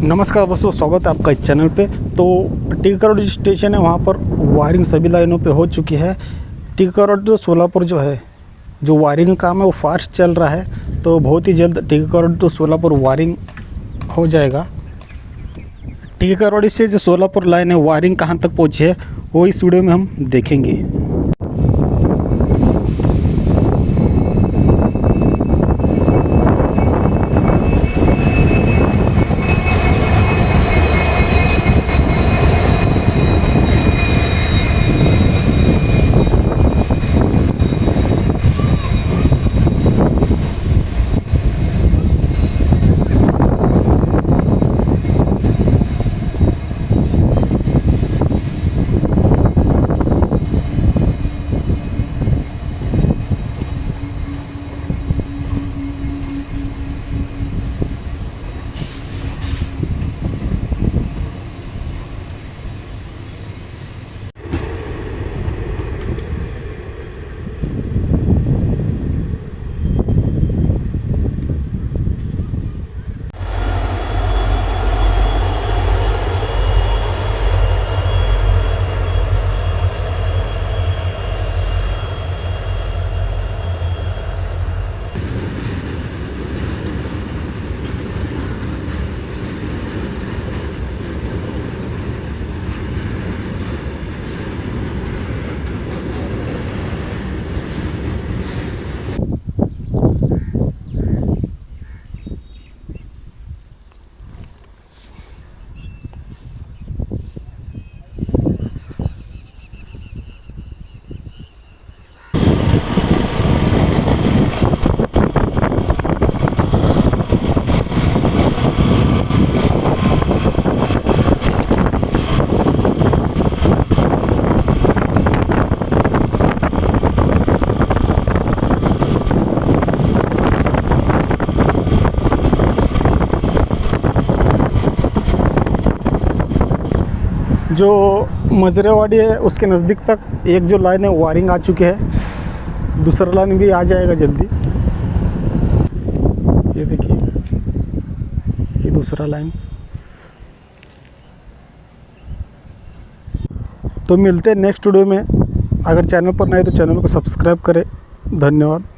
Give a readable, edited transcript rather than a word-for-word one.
नमस्कार दोस्तों, स्वागत है आपका इस चैनल पे। तो टीकरवाड़ी स्टेशन है, वहाँ पर वायरिंग सभी लाइनों पे हो चुकी है। टीकरवाड़ी तो सोलापुर जो है, जो वायरिंग काम है वो फास्ट चल रहा है। तो बहुत ही जल्द टीकरवाड़ी तो सोलापुर वायरिंग हो जाएगा। टीकरवाड़ी से जो सोलापुर लाइन है वायरिंग कहाँ तक पहुँची है वो इस वीडियो में हम देखेंगे। जो मजरेवाड़ी है उसके नज़दीक तक एक जो लाइन है वायरिंग आ चुकी है, दूसरा लाइन भी आ जाएगा जल्दी। ये देखिए, ये दूसरा लाइन। तो मिलते हैं नेक्स्ट वीडियो में। अगर चैनल पर नए तो चैनल को सब्सक्राइब करें। धन्यवाद।